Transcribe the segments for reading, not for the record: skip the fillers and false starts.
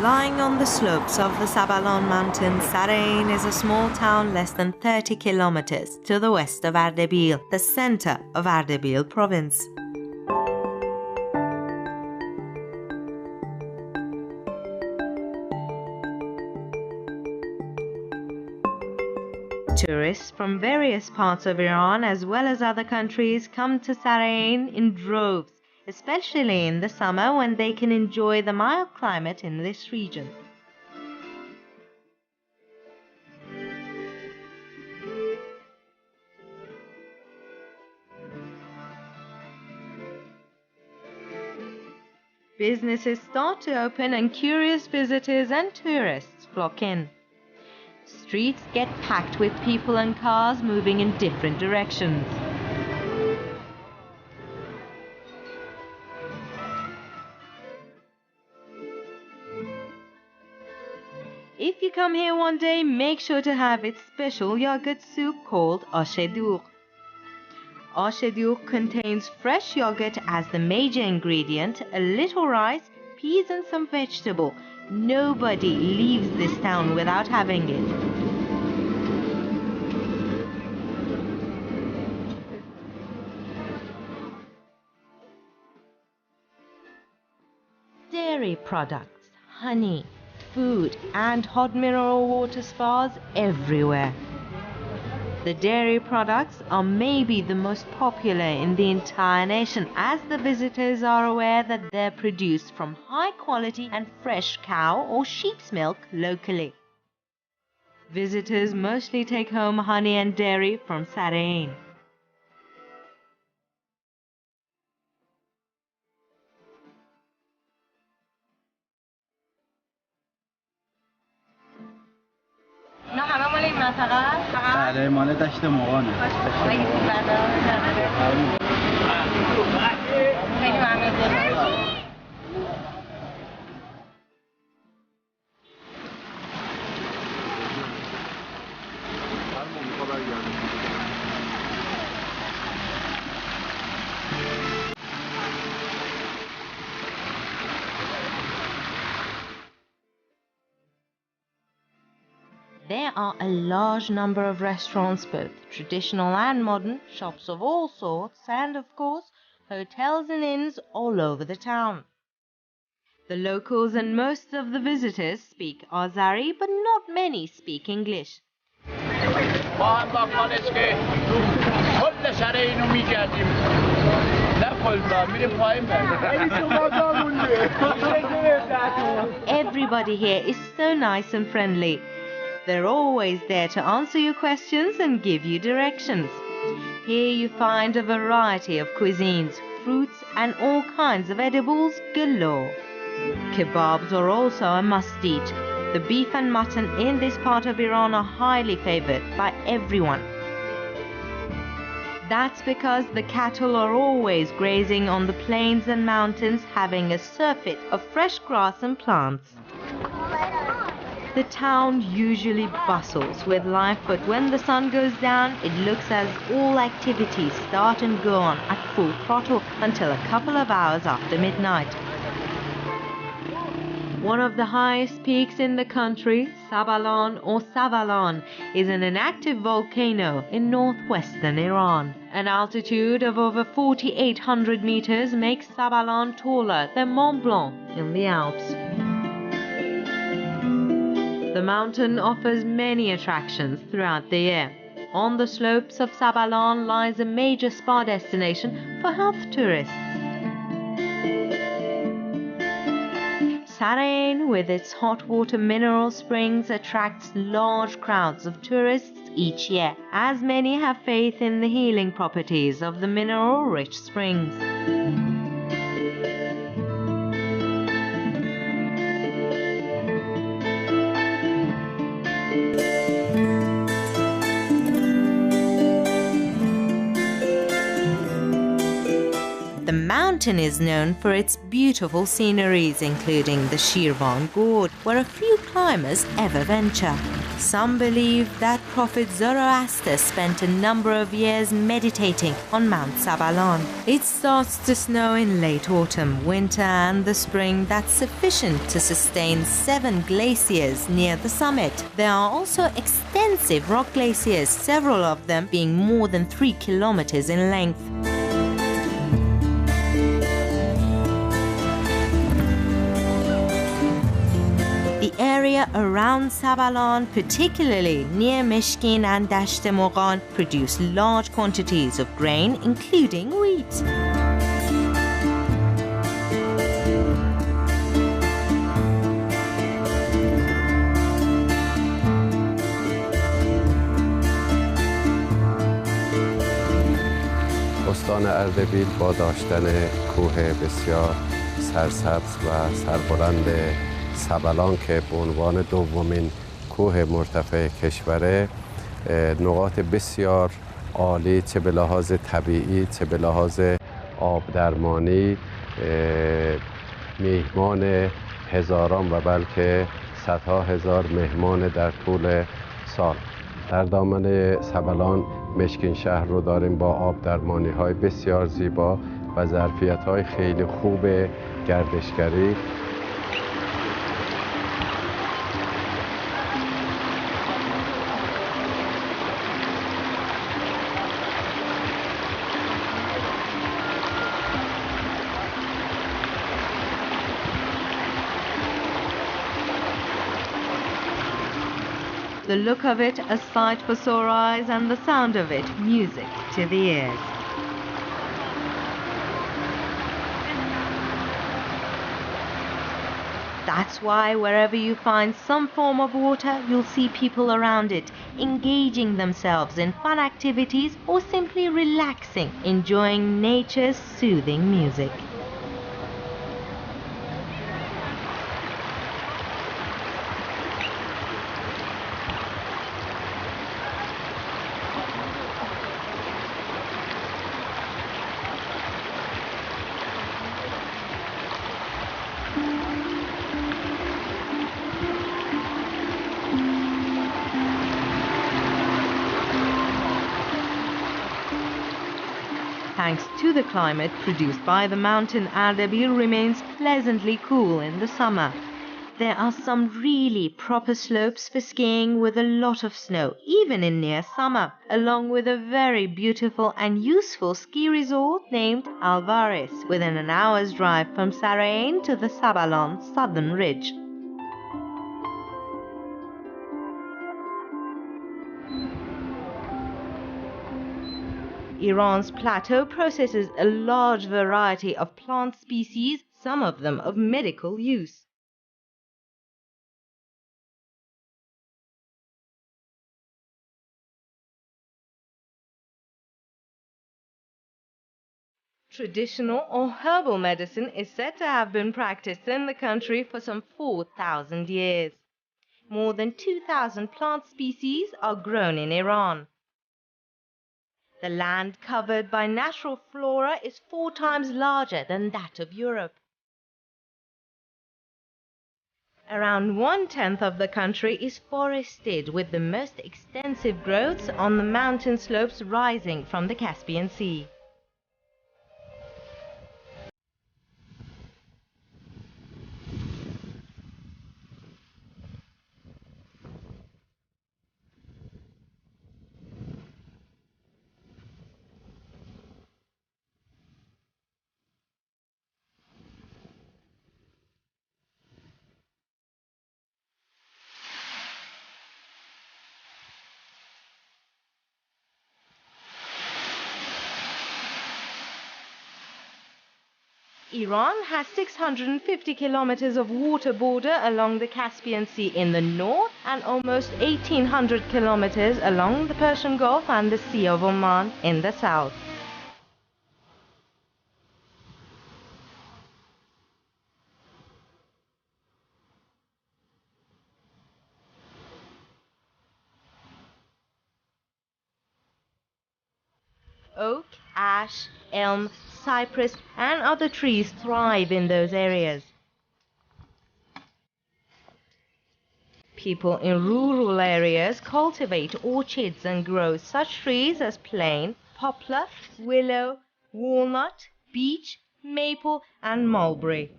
Lying on the slopes of the Sabalan mountain, Sarain is a small town less than 30 kilometers to the west of Ardabil, the center of Ardabil Province. Tourists from various parts of Iran as well as other countries come to Sarain in droves, especially in the summer when they can enjoy the mild climate in this region. Businesses start to open and curious visitors and tourists flock in. Streets get packed with people and cars moving in different directions. If you come here one day, make sure to have its special yogurt soup called ashedur. Ashedur contains fresh yogurt as the major ingredient, a little rice, peas and some vegetable. Nobody leaves this town without having it. Dairy products, honey, food and hot mineral water spas everywhere. The dairy products are maybe the most popular in the entire nation, as the visitors are aware that they're produced from high quality and fresh cow or sheep's milk locally. Visitors mostly take home honey and dairy from Sarain. نه همه مال این منطقه است؟ بله مال دشت مغانه. خیلی ممنون. There are a large number of restaurants, both traditional and modern, shops of all sorts, and of course, hotels and inns all over the town. The locals and most of the visitors speak Azeri, but not many speak English. Everybody here is so nice and friendly. They're always there to answer your questions and give you directions. Here you find a variety of cuisines, fruits and all kinds of edibles galore. Kebabs are also a must-eat. The beef and mutton in this part of Iran are highly favored by everyone. That's because the cattle are always grazing on the plains and mountains, having a surfeit of fresh grass and plants. The town usually bustles with life, but when the sun goes down, it looks as all activities start and go on at full throttle until a couple of hours after midnight. One of the highest peaks in the country, Sabalan or Savalan, is an inactive volcano in northwestern Iran. An altitude of over 4,800 meters makes Sabalan taller than Mont Blanc in the Alps. The mountain offers many attractions throughout the year. On the slopes of Sabalan lies a major spa destination for health tourists. Sarain, with its hot water mineral springs, attracts large crowds of tourists each year, as many have faith in the healing properties of the mineral-rich springs. The mountain is known for its beautiful sceneries, including the Shirvan Gorge, where a few climbers ever venture. Some believe that Prophet Zoroaster spent a number of years meditating on Mount Sabalan. It starts to snow in late autumn, winter and the spring that's sufficient to sustain 7 glaciers near the summit. There are also extensive rock glaciers, several of them being more than 3 kilometers in length. The area around Sabalan, particularly near Mishkin and Dasht Mogan, produce large quantities of grain, including wheat. استان اردبیل با داشتن کوه بسیار سرسبز و سربلند سبلان که به عنوان دومین کوه مرتفع کشوره، نقاط بسیار عالی چه به لحاظ طبیعی چه به لحاظ آب درمانی، میهمان هزاران و بلکه صدها هزار مهمان در طول سال. در دامن سبلان مشکین شهر رو داریم با آب درمانی های بسیار زیبا و ظرفیت های خیلی خوب گردشگری. The look of it, a sight for sore eyes, and the sound of it, music to the ears. That's why wherever you find some form of water, you'll see people around it, engaging themselves in fun activities or simply relaxing, enjoying nature's soothing music. Thanks to the climate produced by the mountain, Ardabil remains pleasantly cool in the summer. There are some really proper slopes for skiing with a lot of snow, even in near summer, along with a very beautiful and useful ski resort named Alvarez, within an hour's drive from Sarain to the Sabalan southern ridge. Iran's plateau processes a large variety of plant species, some of them of medical use. Traditional or herbal medicine is said to have been practiced in the country for some 4,000 years. More than 2,000 plant species are grown in Iran. The land covered by natural flora is 4 times larger than that of Europe. Around 1/10 of the country is forested, with the most extensive growths on the mountain slopes rising from the Caspian Sea. Iran has 650 kilometers of water border along the Caspian Sea in the north and almost 1,800 kilometers along the Persian Gulf and the Sea of Oman in the south. Oak, ash, elm, cypress, and other trees thrive in those areas. People in rural areas cultivate orchards and grow such trees as plane, poplar, willow, walnut, beech, maple, and mulberry.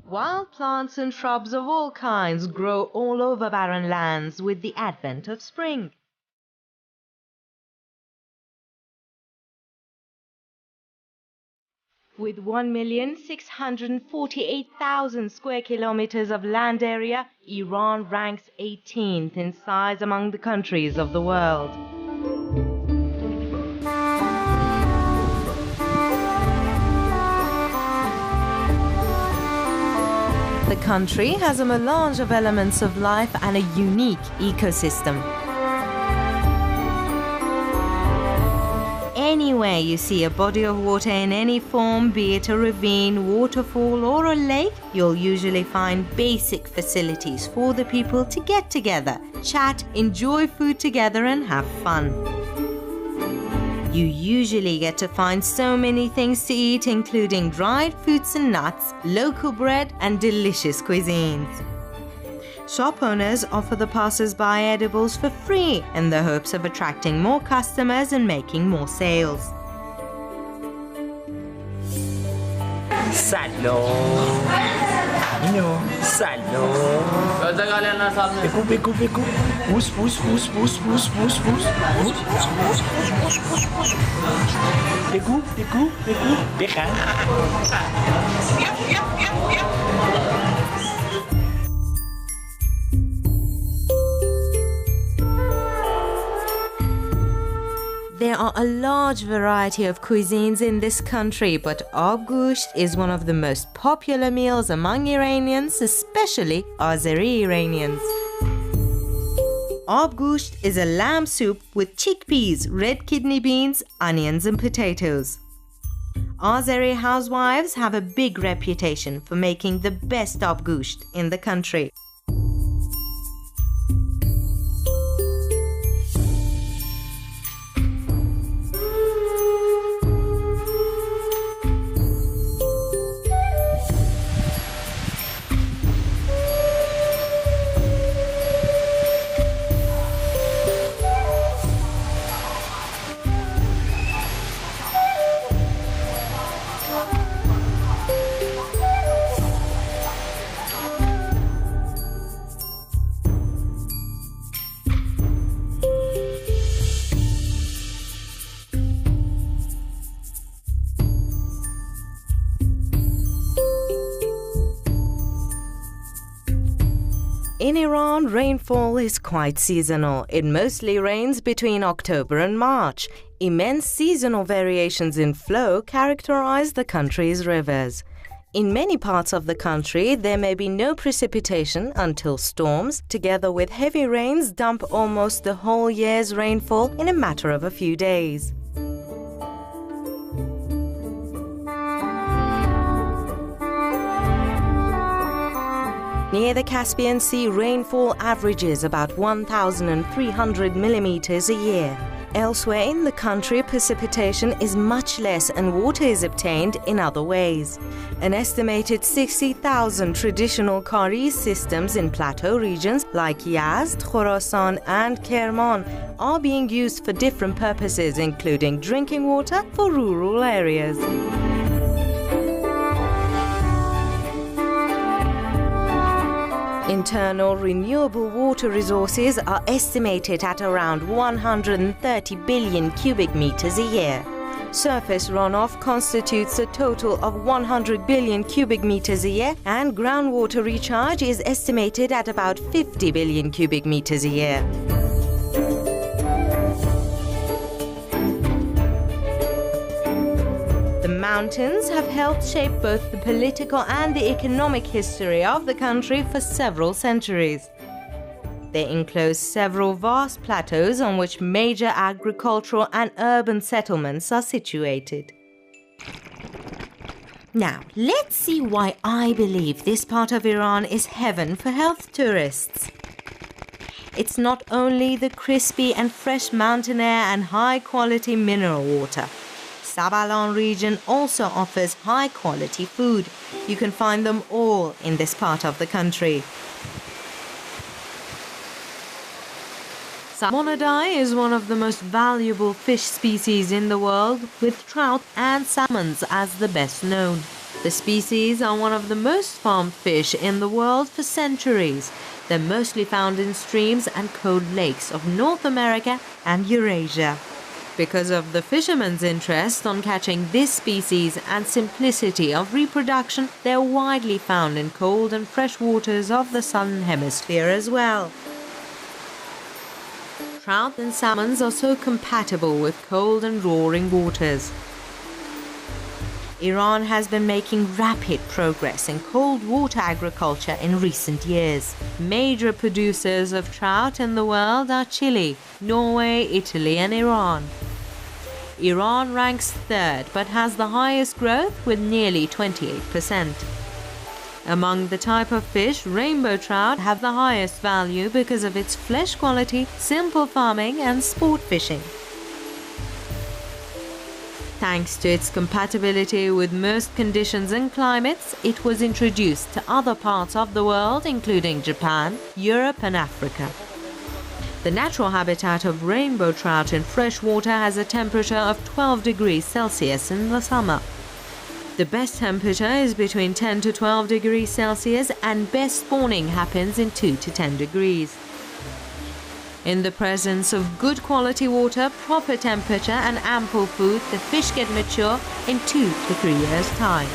Wild plants and shrubs of all kinds grow all over barren lands with the advent of spring. With 1,648,000 square kilometers of land area, Iran ranks 18th in size among the countries of the world. The country has a melange of elements of life and a unique ecosystem. Anywhere you see a body of water in any form, be it a ravine, waterfall, or a lake, you'll usually find basic facilities for the people to get together, chat, enjoy food together, and have fun. You usually get to find so many things to eat, including dried fruits and nuts, local bread, and delicious cuisines. Shop owners offer the passers-by edibles for free in the hopes of attracting more customers and making more sales. سلام اینو سلام بگو بگو بگو بوس بوس بوس بوس بوس بوس بوس بگو بگو بگو بخند. There are a large variety of cuisines in this country, but abgusht is one of the most popular meals among Iranians, especially Azeri Iranians. Abgusht is a lamb soup with chickpeas, red kidney beans, onions, and potatoes. Azeri housewives have a big reputation for making the best abgusht in the country. In Iran, rainfall is quite seasonal. It mostly rains between October and March. Immense seasonal variations in flow characterize the country's rivers. In many parts of the country, there may be no precipitation until storms, together with heavy rains, dump almost the whole year's rainfall in a matter of a few days. Near the Caspian Sea, rainfall averages about 1,300 millimeters a year. Elsewhere in the country, precipitation is much less and water is obtained in other ways. An estimated 60,000 traditional Kari systems in plateau regions like Yazd, Khorasan, and Kerman are being used for different purposes, including drinking water for rural areas. Internal renewable water resources are estimated at around 130 billion cubic meters a year. Surface runoff constitutes a total of 100 billion cubic meters a year, and groundwater recharge is estimated at about 50 billion cubic meters a year. Mountains have helped shape both the political and the economic history of the country for several centuries. They enclose several vast plateaus on which major agricultural and urban settlements are situated. Now, let's see why I believe this part of Iran is heaven for health tourists. it's not only the crispy and fresh mountain air and high-quality mineral water. Sabalan region also offers high-quality food. You can find them all in this part of the country. Salmonidae is one of the most valuable fish species in the world, with trout and salmons as the best known. The species are one of the most farmed fish in the world for centuries. They're mostly found in streams and cold lakes of North America and Eurasia. Because of the fishermen's interest on catching this species and simplicity of reproduction, they're widely found in cold and fresh waters of the southern hemisphere as well. Trout and salmons are so compatible with cold and roaring waters. Iran has been making rapid progress in cold water agriculture in recent years. Major producers of trout in the world are Chile, Norway, Italy and Iran. Iran ranks third but has the highest growth with nearly 28%. Among the type of fish, rainbow trout have the highest value because of its flesh quality, simple farming and sport fishing. Thanks to its compatibility with most conditions and climates, it was introduced to other parts of the world including Japan, Europe and Africa. The natural habitat of rainbow trout in fresh water has a temperature of 12 degrees Celsius in the summer. The best temperature is between 10 to 12 degrees Celsius and best spawning happens in 2 to 10 degrees. In the presence of good quality water, proper temperature and ample food, the fish get mature in 2 to 3 years' time.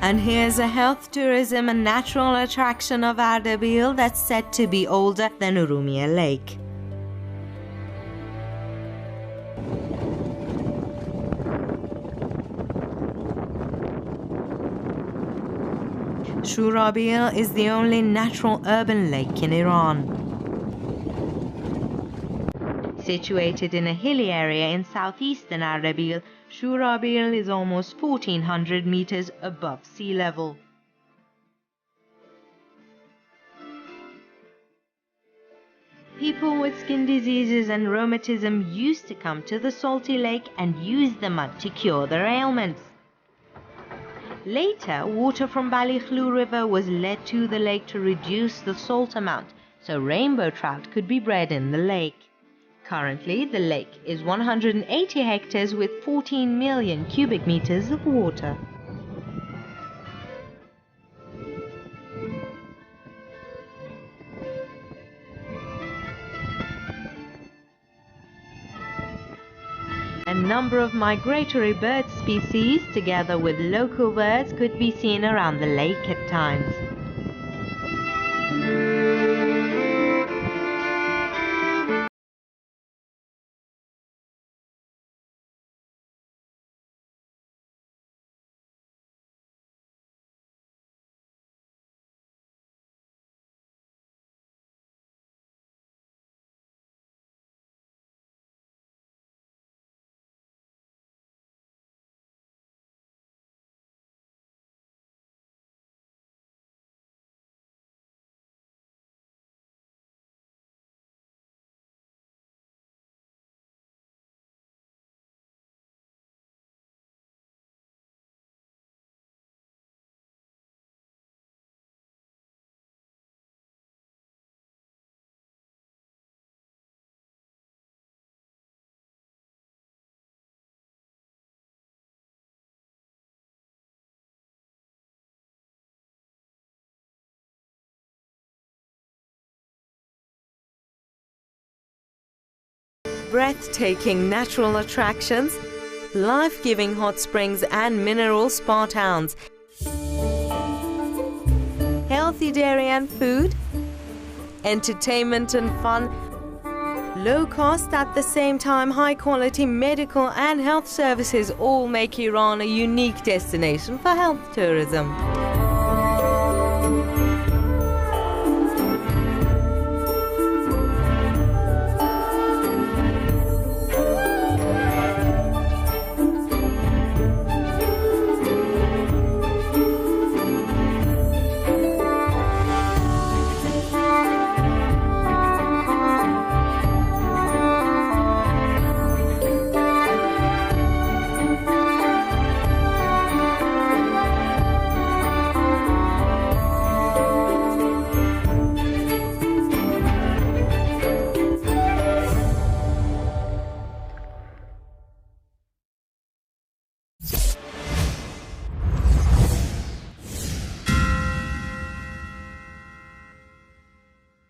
And here's a health tourism and natural attraction of Ardabil that's said to be older than Urumia Lake. Ardabīl is the only natural urban lake in Iran. Situated in a hilly area in southeastern Ardabil, Ardabīl is almost 1400 meters above sea level. People with skin diseases and rheumatism used to come to the salty lake and use the mud to cure their ailments. Later, water from Balikhlu River was led to the lake to reduce the salt amount, so rainbow trout could be bred in the lake. Currently, the lake is 180 hectares with 14 million cubic meters of water. A number of migratory bird species, together with local birds, could be seen around the lake at times. Breathtaking natural attractions, life-giving hot springs and mineral spa towns, health healthy dairy and food, entertainment and fun, low cost at the same time, high quality medical and health services all make Iran a unique destination for health tourism.